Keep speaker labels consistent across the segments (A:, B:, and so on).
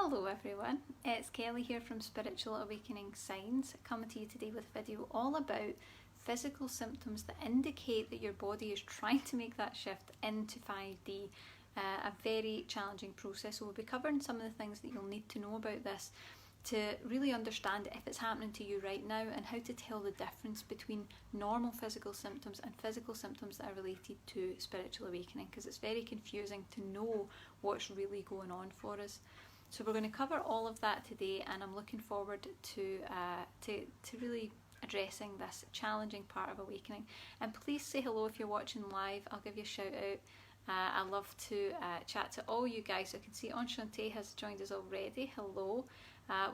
A: Hello everyone, it's Kelly here from Spiritual Awakening Signs, coming to you today with a video all about physical symptoms that indicate that your body is trying to make that shift into 5D. A very challenging process, so we'll be covering some of the things that you'll need to know about this to really understand if it's happening to you right now and how to tell the difference between normal physical symptoms and physical symptoms that are related to spiritual awakening, because it's very confusing to know what's really going on for us. So we're going to cover all of that today, and I'm looking forward to really addressing this challenging part of awakening. And please say hello if you're watching live. I'll give you a shout out. I love to chat to all you guys. So I can see Enchante has joined us already. Hello.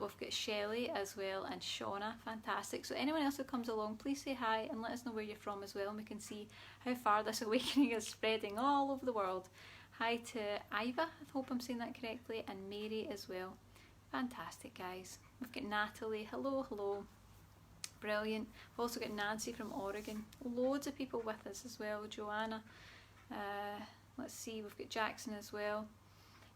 A: We've got Shelley as well and Shauna. Fantastic. So anyone else who comes along, please say hi and let us know where you're from as well, and we can see how far this awakening is spreading all over the world. Hi to Iva, I hope I'm saying that correctly, and Mary as well. Fantastic, guys. We've got Natalie. Hello, hello. Brilliant. We've also got Nancy from Oregon. Loads of people with us as well. Joanna. Let's see, we've got Jackson as well.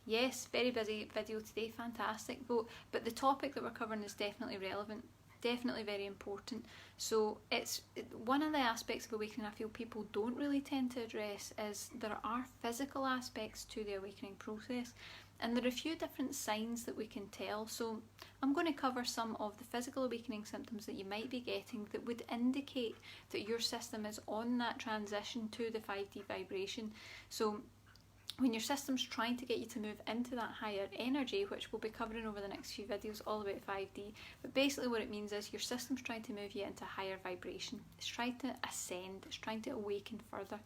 A: Yes, very busy video today. Fantastic. But the topic that we're covering is definitely relevant. Definitely very important. So it's one of the aspects of awakening I feel people don't really tend to address is there are physical aspects to the awakening process, and there are a few different signs that we can tell. So I'm going to cover some of the physical awakening symptoms that you might be getting that would indicate that your system is on that transition to the 5D vibration. So when your system's trying to get you to move into that higher energy, which we'll be covering over the next few videos all about 5D, but basically what it means is your system's trying to move you into higher vibration. It's trying to ascend, it's trying to awaken further,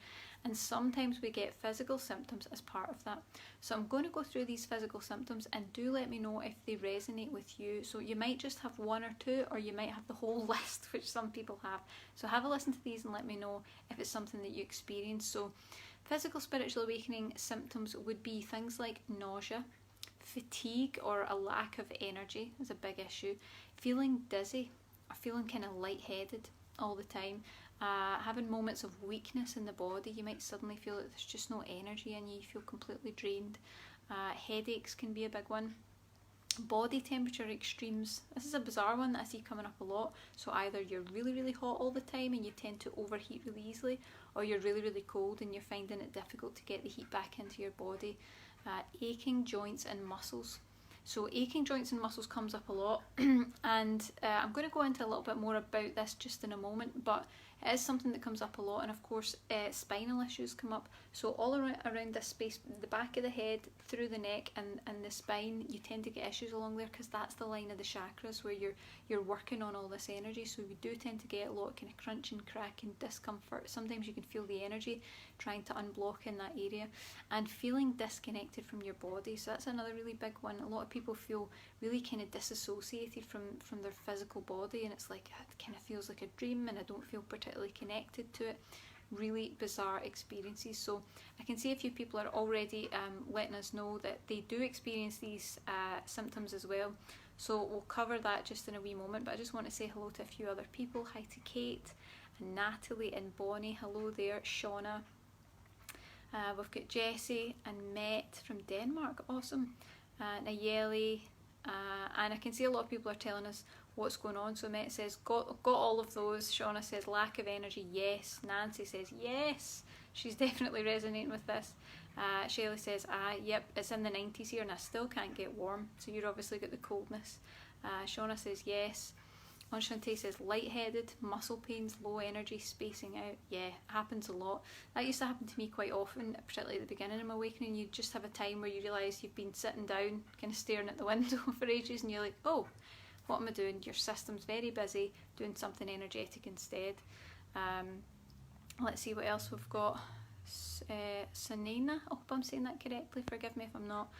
A: and sometimes we get physical symptoms as part of that. So I'm going to go through these physical symptoms, and do let me know if they resonate with you. So you might just have one or two, or you might have the whole list, which some people have. So have a listen to these and let me know if it's something that you experience. So physical spiritual awakening symptoms would be things like nausea, fatigue or a lack of energy is a big issue, feeling dizzy or feeling kind of lightheaded all the time, having moments of weakness in the body. You might suddenly feel that there's just no energy in you, you feel completely drained. Headaches can be a big one. Body temperature extremes. This is a bizarre one that I see coming up a lot. So either you're really, really hot all the time and you tend to overheat really easily, or you're really, really cold and you're finding it difficult to get the heat back into your body. Aching joints and muscles. So aching joints and muscles comes up a lot, and I'm going to go into a little bit more about this just in a moment, but it is something that comes up a lot. And of course spinal issues come up, so all around this space, the back of the head, through the neck and the spine, you tend to get issues along there, because that's the line of the chakras where you're working on all this energy. So we do tend to get a lot of kind of crunching, cracking, discomfort. Sometimes you can feel the energy trying to unblock in that area, and feeling disconnected from your body. So that's another really big one. A lot of people feel really kind of disassociated from their physical body, and it's like it kind of feels like a dream and I don't feel particularly connected to it. Really bizarre experiences. So I can see a few people are already letting us know that they do experience these symptoms as well. So we'll cover that just in a wee moment, but I just want to say hello to a few other people. Hi to Kate and Natalie and Bonnie. Hello there. Shauna. We've got Jessie and Met from Denmark. Awesome. Nayeli. And I can see a lot of people are telling us what's going on. So Met says got all of those. Shauna says lack of energy, yes. Nancy says yes, she's definitely resonating with this. Shelley says yep, it's in the 90s here and I still can't get warm, so you're obviously got the coldness. Shauna says yes. Enchante says lightheaded, muscle pains, low energy, spacing out. Yeah, happens a lot. That used to happen to me quite often, particularly at the beginning of my awakening. You just have a time where you realise you've been sitting down, kind of staring at the window for ages, and you're like, oh, what am I doing? Your system's very busy doing something energetic instead. Let's see what else we've got. Sanina, I hope I'm saying that correctly, forgive me if I'm not.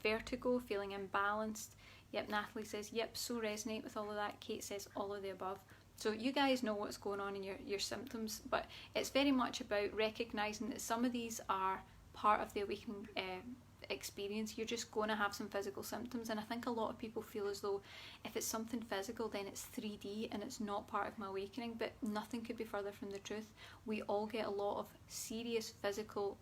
A: Vertigo, feeling imbalanced. Yep, Natalie says, yep, so resonate with all of that. Kate says all of the above. So you guys know what's going on in your symptoms, but it's very much about recognising that some of these are part of the awakening experience. You're just going to have some physical symptoms, and I think a lot of people feel as though if it's something physical, then it's 3D and it's not part of my awakening, but nothing could be further from the truth. We all get a lot of serious physical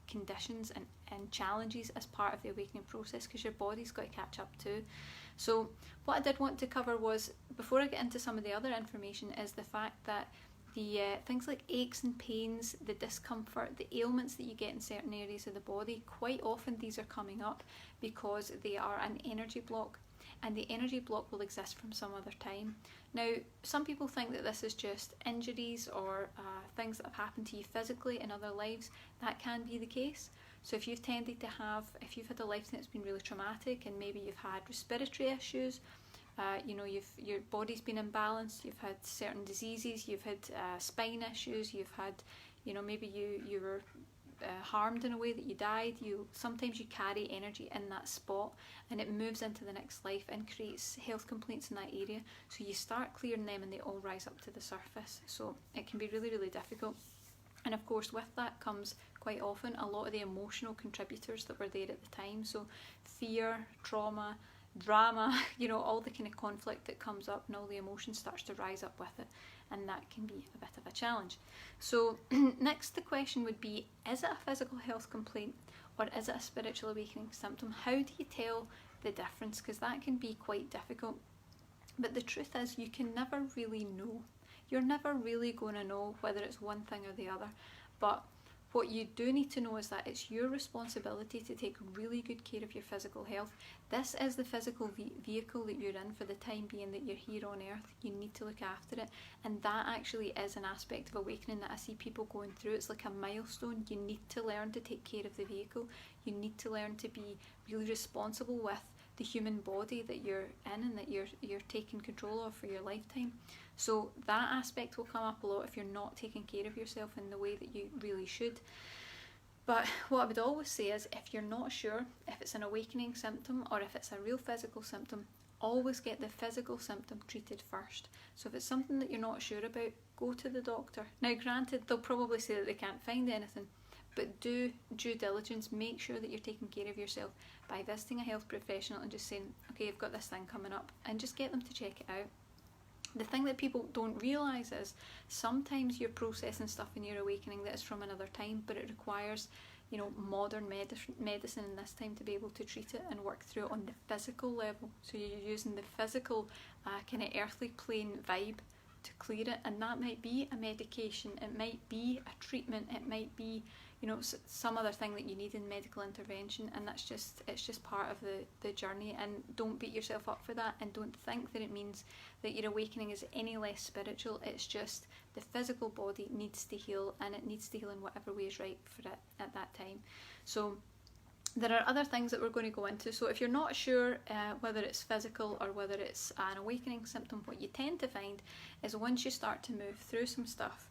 A: conditions and challenges as part of the awakening process, because your body's got to catch up too. So what I did want to cover was, before I get into some of the other information, is the fact that the things like aches and pains, the discomfort, the ailments that you get in certain areas of the body, quite often these are coming up because they are an energy block, and the energy block will exist from some other time. Now, some people think that this is just injuries or things that have happened to you physically in other lives. That can be the case. So if you've tended to have, if you've had a lifetime that's been really traumatic, and maybe you've had respiratory issues, your body's been imbalanced, you've had certain diseases, you've had spine issues, you've had, maybe you were harmed in a way that you died. Sometimes you carry energy in that spot, and it moves into the next life and creates health complaints in that area. So you start clearing them and they all rise up to the surface. So it can be really, really difficult. And of course, with that comes quite often a lot of the emotional contributors that were there at the time. So fear, trauma, drama, all the kind of conflict that comes up, and all the emotion starts to rise up with it, and that can be a bit of a challenge. So next, the question would be, is it a physical health complaint or is it a spiritual awakening symptom? How do you tell the difference? Because that can be quite difficult. But the truth is, you can never really know. You're never really going to know whether it's one thing or the other. But what you do need to know is that it's your responsibility to take really good care of your physical health. This is the physical vehicle that you're in for the time being that you're here on earth. You need to look after it, and that actually is an aspect of awakening that I see people going through. It's like a milestone. You need to learn to take care of the vehicle. You need to learn to be really responsible with the human body that you're in and that you're taking control of for your lifetime. So that aspect will come up a lot if you're not taking care of yourself in the way that you really should. But what I would always say is, if you're not sure if it's an awakening symptom or if it's a real physical symptom, always get the physical symptom treated first. So if it's something that you're not sure about, go to the doctor. Now granted, they'll probably say that they can't find anything, but do due diligence. Make sure that you're taking care of yourself by visiting a health professional and just saying, okay, I've got this thing coming up, and just get them to check it out. The thing that people don't realise is sometimes you're processing stuff in your awakening that is from another time, but it requires, modern medicine in this time to be able to treat it and work through it on the physical level. So you're using the physical kind of earthly plane vibe to clear it, and that might be a medication, it might be a treatment, it might be some other thing that you need in medical intervention, and it's just part of the journey. And don't beat yourself up for that, and don't think that it means that your awakening is any less spiritual. It's just the physical body needs to heal, and it needs to heal in whatever way is right for it at that time. So there are other things that we're going to go into. So if you're not sure whether it's physical or whether it's an awakening symptom, what you tend to find is once you start to move through some stuff,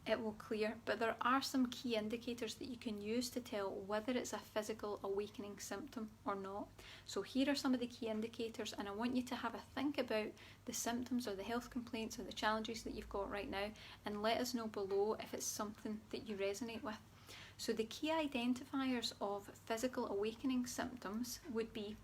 A: it will clear. But there are some key indicators that you can use to tell whether it's a physical awakening symptom or not. So here are some of the key indicators, and I want you to have a think about the symptoms or the health complaints or the challenges that you've got right now, and let us know below if it's something that you resonate with. So the key identifiers of physical awakening symptoms would be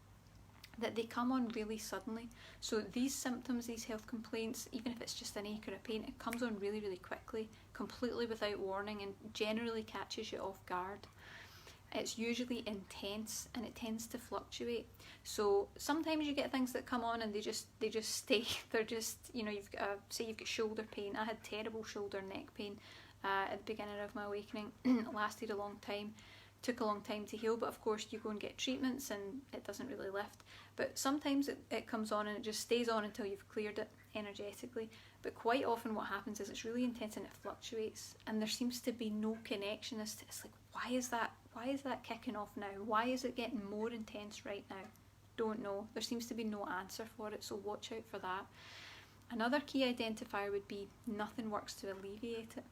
A: that they come on really suddenly. So these symptoms, these health complaints, even if it's just an ache or a pain, it comes on really, really quickly, completely without warning, and generally catches you off guard. It's usually intense and it tends to fluctuate. So sometimes you get things that come on and they just stay. They're just, you've got, say you've got shoulder pain. I had terrible shoulder neck pain at the beginning of my awakening. It lasted a long time. Took a long time to heal, but of course you go and get treatments and it doesn't really lift. But sometimes it comes on and it just stays on until you've cleared it energetically. But quite often what happens is it's really intense and it fluctuates, and there seems to be no connection as to, it's like, why is that kicking off now? Why is it getting more intense right now? Don't know. There seems to be no answer for it, so watch out for that. Another key identifier would be nothing works to alleviate it.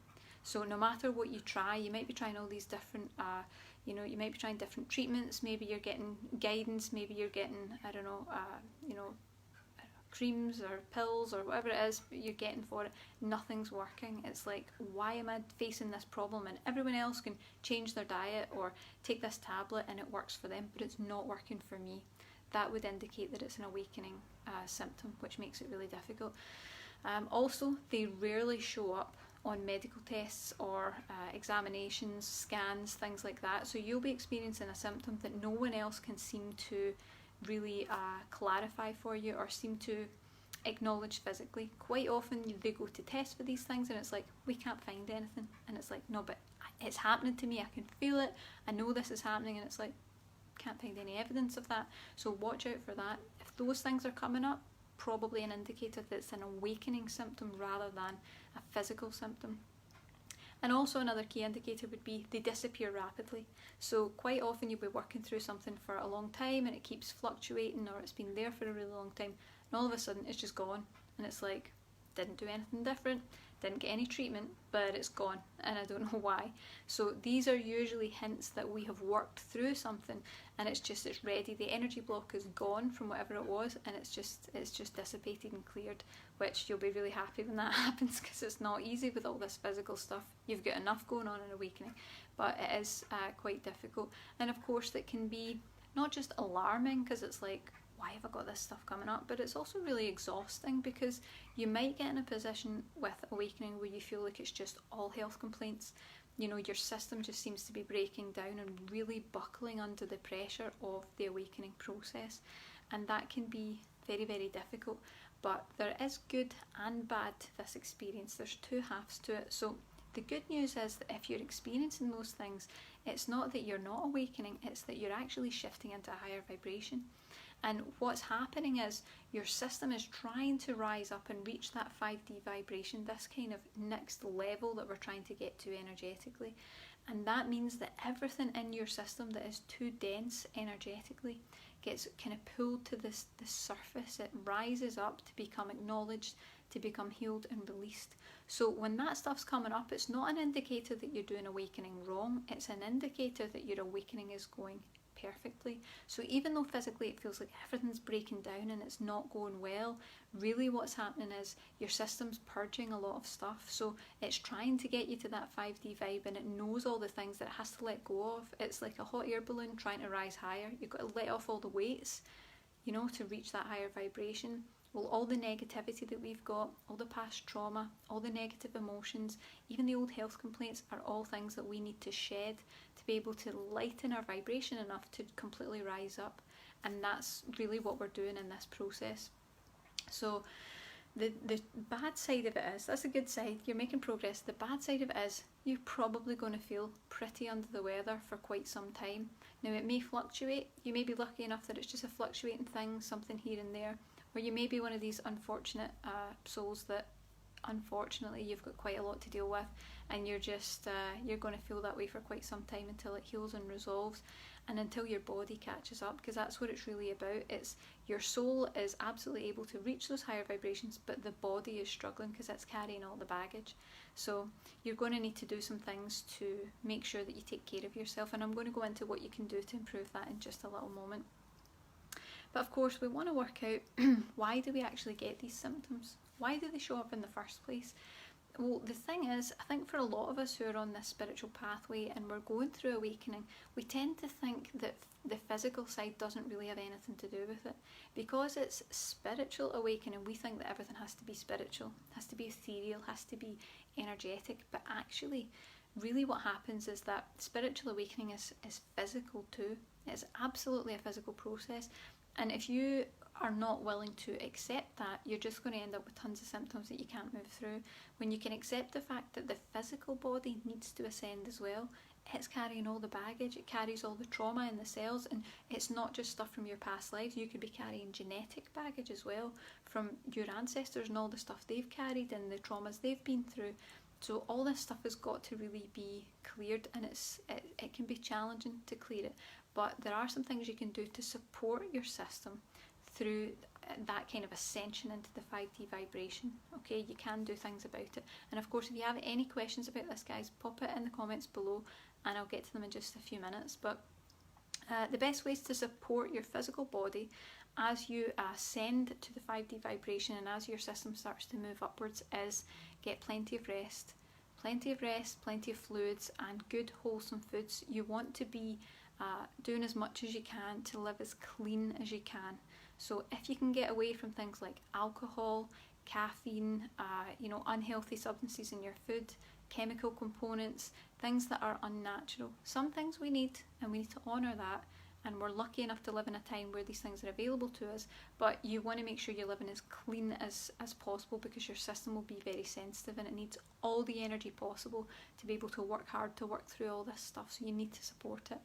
A: So no matter what you try, you might be trying all these different, you might be trying different treatments, maybe you're getting guidance, maybe you're getting, creams or pills or whatever it is you're getting for it, nothing's working. It's like, why am I facing this problem? And everyone else can change their diet or take this tablet and it works for them, but it's not working for me. That would indicate that it's an awakening symptom, which makes it really difficult. Also, they rarely show up on medical tests or examinations, scans, things like that. So you'll be experiencing a symptom that no one else can seem to really clarify for you or seem to acknowledge physically. Quite often they go to test for these things and it's like, we can't find anything. And it's like, no, but it's happening to me. I can feel it. I know this is happening. And it's like, can't find any evidence of that. So watch out for that. If those things are coming up, probably an indicator that it's an awakening symptom rather than a physical symptom. And also another key indicator would be they disappear rapidly. So quite often you'll be working through something for a long time and it keeps fluctuating, or it's been there for a really long time, and all of a sudden it's just gone. And it's like, didn't do anything different, didn't get any treatment, but it's gone and I don't know why. So these are usually hints that we have worked through something and it's ready. The energy block is gone from whatever it was and it's just dissipated and cleared, which you'll be really happy when that happens, because it's not easy with all this physical stuff. You've got enough going on in awakening, but it is quite difficult. And of course that can be not just alarming because it's like, why have I got this stuff coming up? But it's also really exhausting, because you might get in a position with awakening where you feel like it's just all health complaints. You know, your system just seems to be breaking down and really buckling under the pressure of the awakening process. And that can be very, very difficult. But there is good and bad to this experience. There's two halves to it. So the good news is that if you're experiencing those things, it's not that you're not awakening, it's that you're actually shifting into a higher vibration. And what's happening is your system is trying to rise up and reach that 5D vibration, this kind of next level that we're trying to get to energetically. And that means that everything in your system that is too dense energetically gets kind of pulled to the surface. It rises up to become acknowledged, to become healed and released. So when that stuff's coming up, it's not an indicator that you're doing awakening wrong. It's an indicator that your awakening is going perfectly. So even though physically it feels like everything's breaking down and it's not going well, really what's happening is your system's purging a lot of stuff. So it's trying to get you to that 5D vibe, and it knows all the things that it has to let go of. It's like a hot air balloon trying to rise higher. You've got to let off all the weights, you know, to reach that higher vibration. Well, all the negativity that we've got, all the past trauma, all the negative emotions, even the old health complaints are all things that we need to shed to be able to lighten our vibration enough to completely rise up. And that's really what we're doing in this process. So the bad side of it is, that's a good side, you're making progress. The bad side of it is you're probably going to feel pretty under the weather for quite some time. Now it may fluctuate, you may be lucky enough that it's just a fluctuating thing, something here and there. Or you may be one of these unfortunate souls that unfortunately you've got quite a lot to deal with, and you're just you're going to feel that way for quite some time until it heals and resolves, and until your body catches up, because that's what it's really about. It's your soul is absolutely able to reach those higher vibrations, but the body is struggling because it's carrying all the baggage. So you're going to need to do some things to make sure that you take care of yourself, and I'm going to go into what you can do to improve that in just a little moment. But of course we want to work out why do we actually get these symptoms? Why do they show up in the first place? Well, the thing is, I think for a lot of us who are on this spiritual pathway and we're going through awakening, we tend to think that the physical side doesn't really have anything to do with it. Because it's spiritual awakening, we think that everything has to be spiritual, has to be ethereal, has to be energetic. But actually, really what happens is that spiritual awakening is physical too. It's absolutely a physical process. And if you are not willing to accept that, you're just going to end up with tons of symptoms that you can't move through. When you can accept the fact that the physical body needs to ascend as well, it's carrying all the baggage, it carries all the trauma in the cells, and it's not just stuff from your past lives. You could be carrying genetic baggage as well from your ancestors and all the stuff they've carried and the traumas they've been through. So all this stuff has got to really be cleared, and it can be challenging to clear it. But there are some things you can do to support your system through that kind of ascension into the 5D vibration. Okay, you can do things about it. And of course, if you have any questions about this, guys, pop it in the comments below and I'll get to them in just a few minutes. But The best ways to support your physical body as you ascend to the 5D vibration and as your system starts to move upwards is get plenty of rest. Plenty of rest, plenty of fluids and good wholesome foods. You want to be doing as much as you can to live as clean as you can. So if you can get away from things like alcohol, caffeine, unhealthy substances in your food, chemical components, things that are unnatural. Some things we need, and we need to honour that, and we're lucky enough to live in a time where these things are available to us, but you want to make sure you're living as clean as possible, because your system will be very sensitive and it needs all the energy possible to be able to work hard to work through all this stuff, so you need to support it.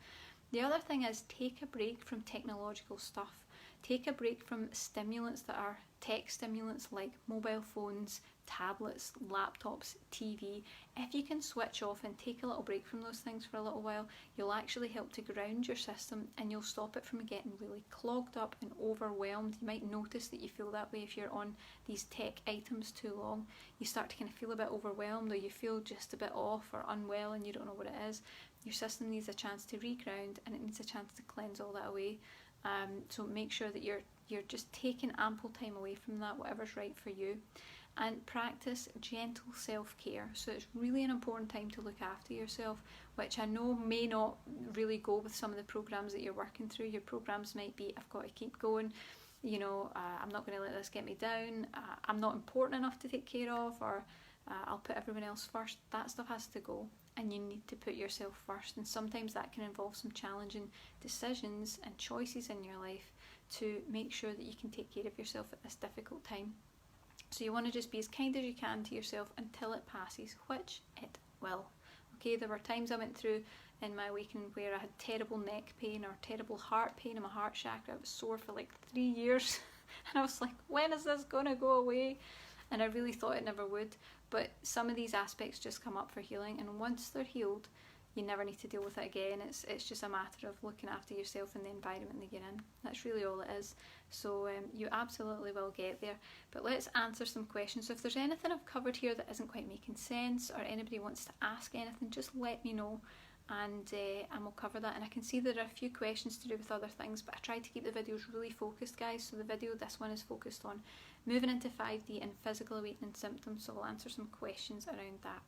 A: The other thing is take a break from technological stuff. Take a break from stimulants that are tech stimulants like mobile phones, tablets, laptops, TV. If you can switch off and take a little break from those things for a little while, you'll actually help to ground your system and you'll stop it from getting really clogged up and overwhelmed. You might notice that you feel that way if you're on these tech items too long. You start to kind of feel a bit overwhelmed, or you feel just a bit off or unwell and you don't know what it is. Your system needs a chance to reground and it needs a chance to cleanse all that away. So make sure that you're just taking ample time away from that, whatever's right for you, and practice gentle self-care. So it's really an important time to look after yourself, which I know may not really go with some of the programs that you're working through. Your programs might be, I've got to keep going, I'm not going to let this get me down, I'm not important enough to take care of, or I'll put everyone else first. That stuff has to go, and you need to put yourself first, and sometimes that can involve some challenging decisions and choices in your life to make sure that you can take care of yourself at this difficult time. So you want to just be as kind as you can to yourself until it passes, which it will. Okay, there were times I went through in my awakening where I had terrible neck pain or terrible heart pain in my heart chakra. It was sore for like 3 years and I was like, when is this going to go away? And I really thought it never would. But some of these aspects just come up for healing, and once they're healed, you never need to deal with it again. It's just a matter of looking after yourself and the environment that you're in. That's really all it is. So you absolutely will get there. But let's answer some questions. So if there's anything I've covered here that isn't quite making sense, or anybody wants to ask anything, just let me know, and we'll cover that. And I can see there are a few questions to do with other things, but I tried to keep the videos really focused, guys. So this one is focused on moving into 5D and physical awakening symptoms, so we'll answer some questions around that.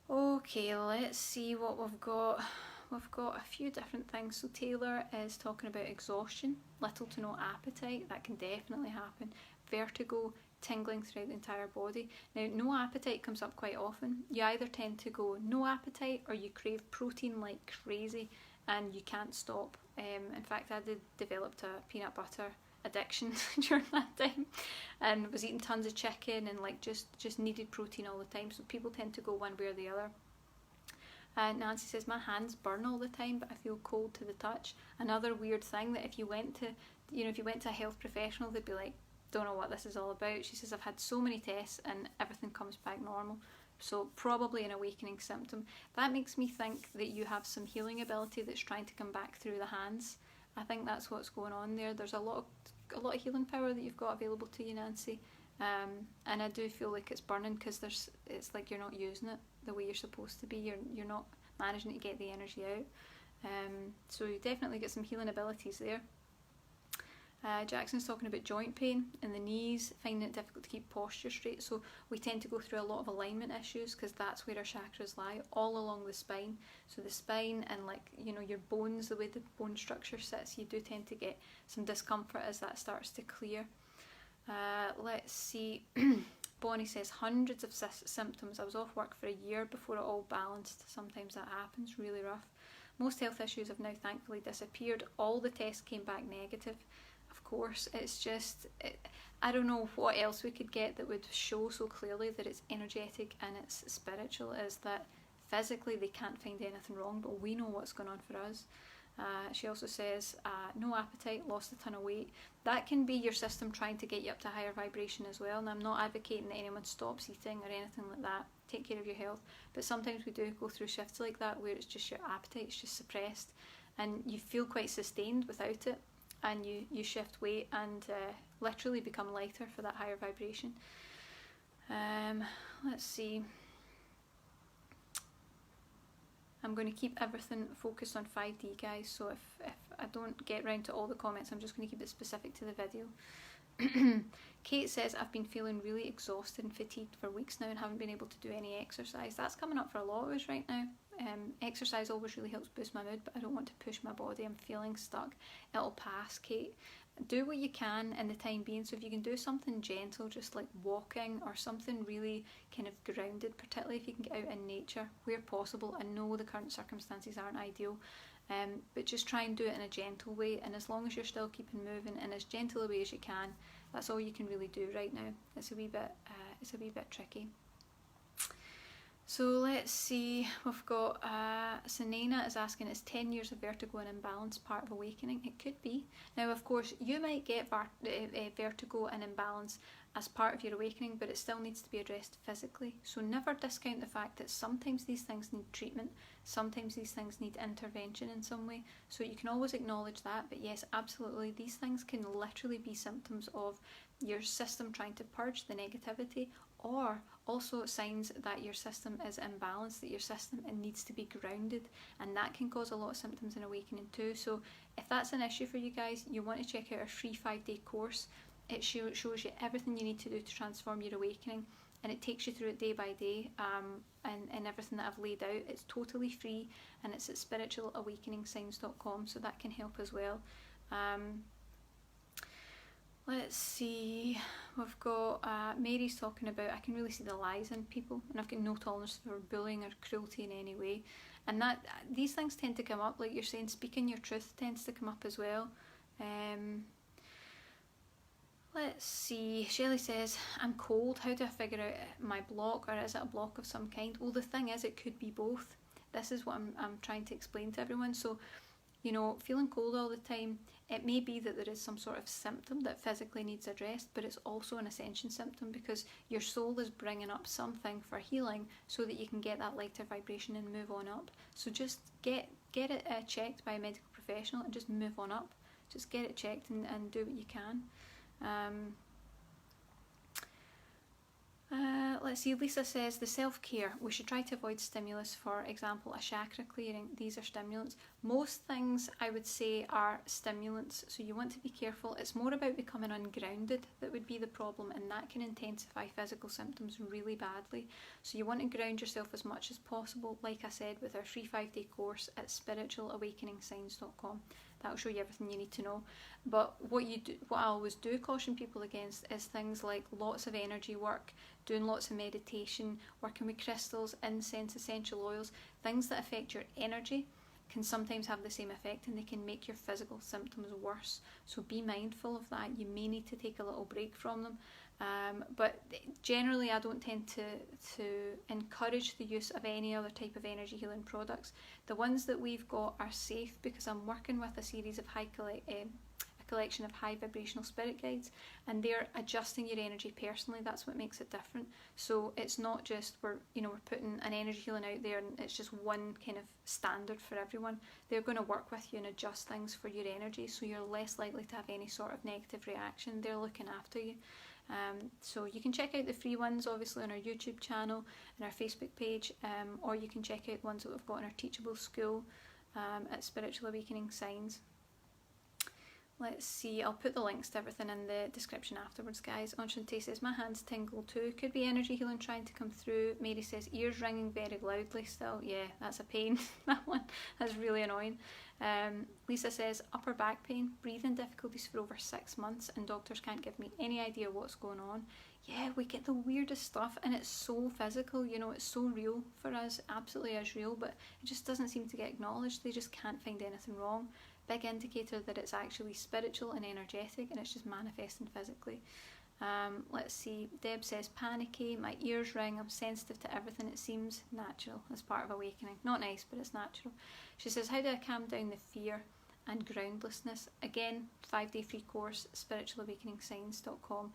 A: Okay, let's see what we've got. We've got a few different things. So Taylor is talking about exhaustion, little to no appetite. That can definitely happen. Vertigo, tingling throughout the entire body. Now, no appetite comes up quite often. You either tend to go no appetite, or you crave protein like crazy and you can't stop. In fact, I developed a peanut butter addiction during that time, and was eating tons of chicken and like just needed protein all the time. So people tend to go one way or the other. Nancy says, my hands burn all the time, but I feel cold to the touch. Another weird thing, that if you went to a health professional, they'd be like, don't know what this is all about. She says, I've had so many tests and everything comes back normal. So probably an awakening symptom. That makes me think that you have some healing ability that's trying to come back through the hands. I think that's what's going on there. There's a lot of healing power that you've got available to you, Nancy. And I do feel like it's burning, because it's like you're not using it the way you're supposed to be. You're not managing to get the energy out. So you definitely get some healing abilities there. Jackson's talking about joint pain in the knees, finding it difficult to keep posture straight. So we tend to go through a lot of alignment issues, because that's where our chakras lie, all along the spine. So the spine and your bones, the way the bone structure sits, you do tend to get some discomfort as that starts to clear. Let's see. Bonnie says, hundreds of symptoms. I was off work for a year before it all balanced. Sometimes that happens, really rough. Most health issues have now thankfully disappeared. All the tests came back negative. Of course, it's just, I don't know what else we could get that would show so clearly that it's energetic and it's spiritual, is that physically they can't find anything wrong, but we know what's going on for us. She also says, no appetite, lost a ton of weight. That can be your system trying to get you up to higher vibration as well. And I'm not advocating that anyone stops eating or anything like that. Take care of your health. But sometimes we do go through shifts like that where it's just your appetite is just suppressed and you feel quite sustained without it. And you shift weight and literally become lighter for that higher vibration. Let's see. I'm going to keep everything focused on 5D, guys, so if I don't get round to all the comments, I'm just going to keep it specific to the video. Kate says, I've been feeling really exhausted and fatigued for weeks now and haven't been able to do any exercise. That's coming up for a lot of us right now. Exercise always really helps boost my mood, but I don't want to push my body. I'm feeling stuck. It'll pass, Kate. Do what you can in the time being. So if you can do something gentle, just like walking, or something really kind of grounded, particularly if you can get out in nature where possible. I know the current circumstances aren't ideal, but just try and do it in a gentle way, and as long as you're still keeping moving in as gentle a way as you can, that's all you can really do right now. It's a wee bit tricky. So let's see, we've got Sanena is asking, is 10 years of vertigo and imbalance part of awakening? It could be. Now of course you might get vertigo and imbalance as part of your awakening, but it still needs to be addressed physically. So never discount the fact that sometimes these things need treatment, sometimes these things need intervention in some way. So you can always acknowledge that, but yes, absolutely, these things can literally be symptoms of your system trying to purge the negativity, or also signs that your system is imbalanced, that your system needs to be grounded, and that can cause a lot of symptoms in awakening too. So if that's an issue for you guys, you want to check out our free 5-day course. It shows you everything you need to do to transform your awakening, and it takes you through it day by day, and everything that I've laid out. It's totally free, and it's at spiritualawakeningsigns.com, so that can help as well. Let's see, we've got Mary's talking about, I can really see the lies in people, and I've got no tolerance for bullying or cruelty in any way. And that these things tend to come up, like you're saying, speaking your truth tends to come up as well. Let's see, Shelley says, I'm cold, how do I figure out my block, or is it a block of some kind? Well, the thing is, it could be both. This is what I'm trying to explain to everyone. So, you know, feeling cold all the time, it may be that there is some sort of symptom that physically needs addressed, but it's also an ascension symptom, because your soul is bringing up something for healing so that you can get that lighter vibration and move on up. So just get it checked by a medical professional and just move on up. Just get it checked and do what you can. Let's see, Lisa says, the self-care, we should try to avoid stimulus, for example a chakra clearing. These are stimulants. Most things I would say are stimulants, so you want to be careful. It's more about becoming ungrounded that would be the problem, and that can intensify physical symptoms really badly. So you want to ground yourself as much as possible, like I said, with our free 5-day course at spiritualawakeningsigns.com. That'll show you everything you need to know. But what I always do caution people against is things like lots of energy work, doing lots of meditation, working with crystals, incense, essential oils. Things that affect your energy can sometimes have the same effect, and they can make your physical symptoms worse. So be mindful of that. You may need to take a little break from them. But generally I don't tend to encourage the use of any other type of energy healing products. The ones that we've got are safe because I'm working with a series of a collection of high vibrational spirit guides, and they're adjusting your energy personally. That's what makes it different. So it's not just we're putting an energy healing out there and it's just one kind of standard for everyone. They're going to work with you and adjust things for your energy, so you're less likely to have any sort of negative reaction. They're looking after you. So you can check out the free ones obviously on our YouTube channel and our Facebook page, or you can check out the ones that we've got in our Teachable School at Spiritual Awakening Signs. Let's see, I'll put the links to everything in the description afterwards, guys. Enchante says, my hands tingle too. Could be energy healing trying to come through. Mary says, ears ringing very loudly still. Yeah, that's a pain. That one, that's really annoying. Lisa says, upper back pain, breathing difficulties for over 6 months, and doctors can't give me any idea what's going on. Yeah, we get the weirdest stuff, and it's so physical, it's so real for us. Absolutely is real, but it just doesn't seem to get acknowledged. They just can't find anything wrong. Big indicator that it's actually spiritual and energetic, and it's just manifesting physically. Let's see, Deb says, panicky, my ears ring, I'm sensitive to everything. It seems natural as part of awakening. Not nice, but it's natural. She says, how do I calm down the fear and groundlessness? Again, 5-day free course, spiritualawakeningsigns.com.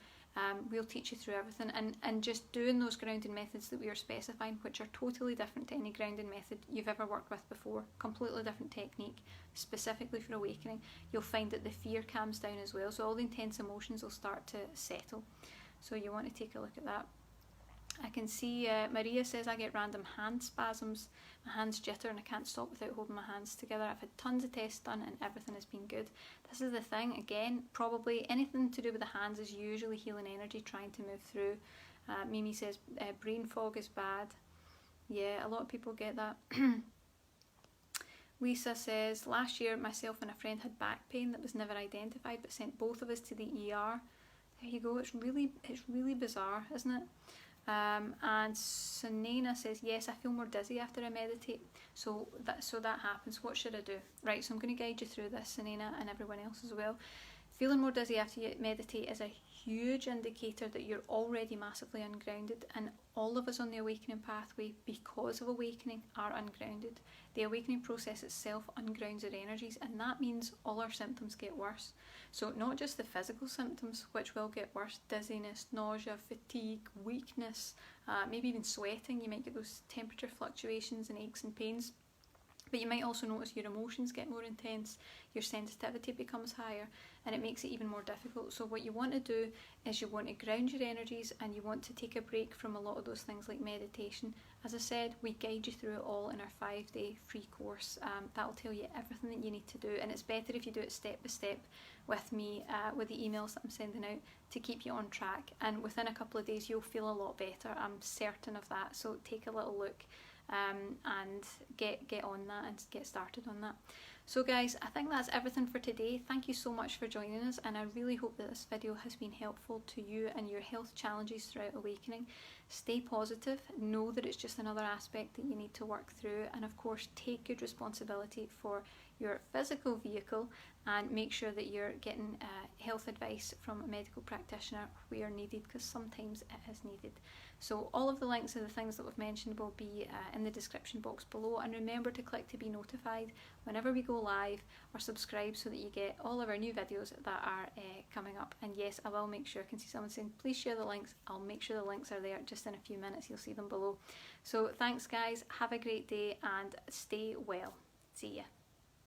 A: We'll teach you through everything, and just doing those grounding methods that we are specifying, which are totally different to any grounding method you've ever worked with before, completely different technique, specifically for awakening, you'll find that the fear calms down as well, so all the intense emotions will start to settle. So you want to take a look at that. I can see Maria says I get random hand spasms, my hands jitter and I can't stop without holding my hands together. I've had tons of tests done and everything has been good. This is the thing, again, probably anything to do with the hands is usually healing energy trying to move through. Mimi says brain fog is bad. Yeah, a lot of people get that. Lisa says, last year myself and a friend had back pain that was never identified but sent both of us to the ER. There you go, it's really bizarre, isn't it? And Sunena says, yes, I feel more dizzy after I meditate. So that happens. What should I do? Right, so I'm going to guide you through this, Sunena, and everyone else as well. Feeling more dizzy after you meditate is a huge indicator that you're already massively ungrounded, and all of us on the awakening pathway, because of awakening, are ungrounded. The awakening process itself ungrounds our energies, and that means all our symptoms get worse. So not just the physical symptoms, which will get worse, dizziness, nausea, fatigue, weakness, maybe even sweating. You might get those temperature fluctuations and aches and pains. But you might also notice your emotions get more intense, your sensitivity becomes higher, and it makes it even more difficult. So what you want to do is you want to ground your energies, and you want to take a break from a lot of those things like meditation. As I said, we guide you through it all in our 5-day free course. That'll tell you everything that you need to do, and it's better if you do it step by step with me, with the emails that I'm sending out, to keep you on track. And within a couple of days you'll feel a lot better, I'm certain of that. So take a little look and get on that and get started on that. So guys, I think that's everything for today. Thank you so much for joining us, and I really hope that this video has been helpful to you and your health challenges throughout awakening. Stay positive, know that it's just another aspect that you need to work through, and of course take good responsibility for your physical vehicle, and make sure that you're getting health advice from a medical practitioner where needed, because sometimes it is needed. So all of the links of the things that we've mentioned will be in the description box below, and remember to click to be notified whenever we go live, or subscribe so that you get all of our new videos that are coming up. And yes, I will make sure, I can see someone saying please share the links, I'll make sure the links are there just in a few minutes, you'll see them below. So thanks guys, have a great day and stay well. See ya.